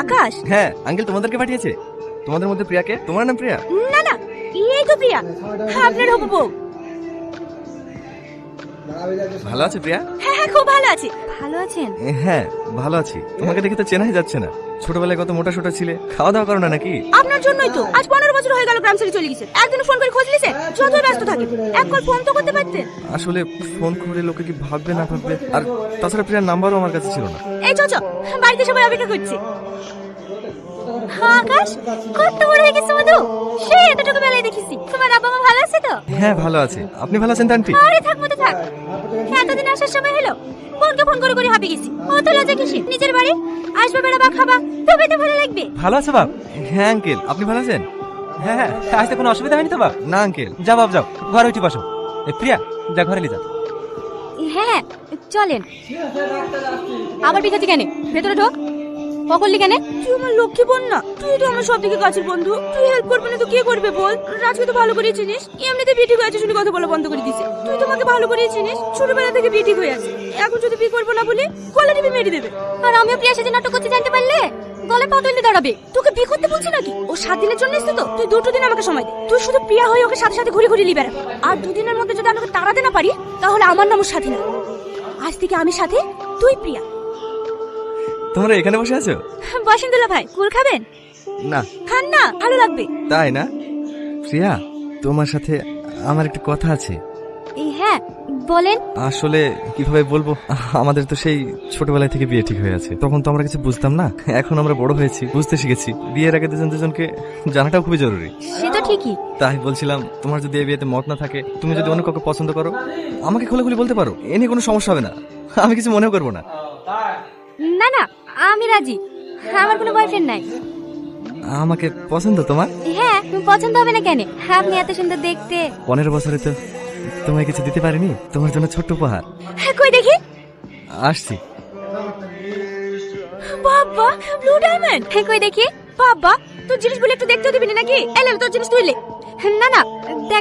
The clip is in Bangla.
আকাশ? হ্যাঁ আঙ্কেল তোমাদেরকে পাঠিয়েছে। তোমাদের মধ্যে প্রিয়াকে? তোমার নাম প্রিয়া? না না, এই তো প্রিয়া, আপনার হবু বউ। ভালো আছে প্রিয়া? হ্যাঁ হ্যাঁ, খুব ভালো আছি। ভালো আছেন? হ্যাঁ ভালো আছি। তোমাকে দেখে তো চেনাই যাচ্ছে না। ছোটবেলায় কত মোটা সোটা ছিলে, খাওয়া দাওয়া করো না নাকি? আপনার জন্যই তো আজ 15 বছর হয়ে গেল গ্রাম ছেড়ে চলে গেছে। একদিন ফোন করে খোঁজ নিছে? যতই ব্যস্ত থাকে এক কল ফোন তো করতে পারতেন। আসলে ফোন করে লোকে কি ভাববে না ভাববে, আর তাছাড়া প্রিয়ার নাম্বারও আমার কাছে ছিল না। এই চো বাড়িতে সবাই অপেক্ষা করছে। হ্যাঁ আকাশ, কত বড় হয়ে গেছে মধু, সেই এতটুকু বেলায় দেখেছি। তোমার আব্বা মা ভালো আছে তো? হ্যাঁ ভালো আছে। আপনি ভালো আছেন তো আন্টি? আরে থাক মতো থাক, এতদিন আসার সময় হলো, বোনকে ফোন করে করে হাঁপে গেছি। অত লজ্জা কিসে? নিজের বাড়ি আসবে, বেড়াবা, খাবা, তবে তো ভালো লাগবে। ভালো আছে বাপ? হ্যাঁ আঙ্কেল, আপনি ভালো আছেন? হ্যাঁ হ্যাঁ, আসতে কোনো অসুবিধা হয়নি তো বাপ? না আঙ্কেল। যাও বাপ যাও, ঘরে উঠি বসো। প্রিয়া যা, ঘরে নিয়ে যা। হ্যাঁ হ্যাঁ চলেন। আবার পিছাচ্ছি কেন? ভেতরে ঢোক। পকড়লি কেন? তুই আমার লক্ষ্মী বোন না? তুই তো আমার সব থেকে কাছের বন্ধু। তুই হেল্প করবি না তো কে করবে বল? রাজকে তো ভালো করে চিনিস, এমনিতে বিয়ে ঠিক হয়ে আছে শুনে কথা বলা বন্ধ করে দিছে। তুই তোমাকে ভালো করে চিনিস, ছোটবেলা থেকে বিয়ে ঠিক হয়ে আছে। এখন যদি বিয়ে করবো না বলে গলা টিপে মেরে দেবে। আর আমিও প্রিয়ার সাথে নাটক করতে জানতে পারলে গলে পা তুলে দাঁড়াবে। তোকে বিয়ে করতে বলছি নাকি? ও 7 দিনের জন্য এসেছে তো, তুই 2 দিন আমাকে সময় দে। তুই শুধু প্রিয়া হয়ে ওকে সাথে সাথে ঘুরে ঘুরে লিবে রাখ। আর 2 দিনের মধ্যে যদি আমাকে তাড়াতে না পারি তাহলে আমার নামও সাথী না। আজ থেকে আমি সাথে, তুই প্রিয়া। তোমরা এখানে বসে আছো? বসেন দুলা ভাই, কুল খাবেন? না। খান না, ভালো লাগবে। তাই না? প্রিয়া, তোমার সাথে আমার একটা কথা আছে। এই হ্যাঁ বলেন। আসলে কিভাবে বলবো, আমাদের তো সেই ছোটবেলায় থেকে বিয়ে ঠিক হয়ে আছে। তখন তো আমরা কিছু বুঝতাম না, এখন আমরা বড় হয়েছি, বুঝতে শিখেছি। বিয়ের আগে দুজন দুজনকে জানাটাও খুবই জরুরি। সে তো ঠিকই। তাই বলছিলাম, তোমার যদি এই বিয়েতে মত না থাকে, তুমি যদি অন্য কাউকে পছন্দ করো, আমাকে খোলাখুলি বলতে পারো, এ নিয়ে কোনো সমস্যা হবে না। আমি কিছু মনেও করবো না। না না, আমি রাজি। আমার কোনো বয়ফ্রেন্ড নাই। আমাকে পছন্দ তোমার? হ্যাঁ, তুমি পছন্দ হবে না কেন? আপনি এত সুন্দর দেখতে। 15 বছরে তো তোমায় কিছু দিতে পারিনি, তোমার জন্য ছোট্ট উপহার। কই দেখি। আসছি। বাবা, ব্লু ডায়মন্ড। কই দেখি। বাবা, তোর জিনিসগুলো একটু দেখতেও দিবি না নাকি? এলে তোর জিনিস তুইলে। না না, দেখ।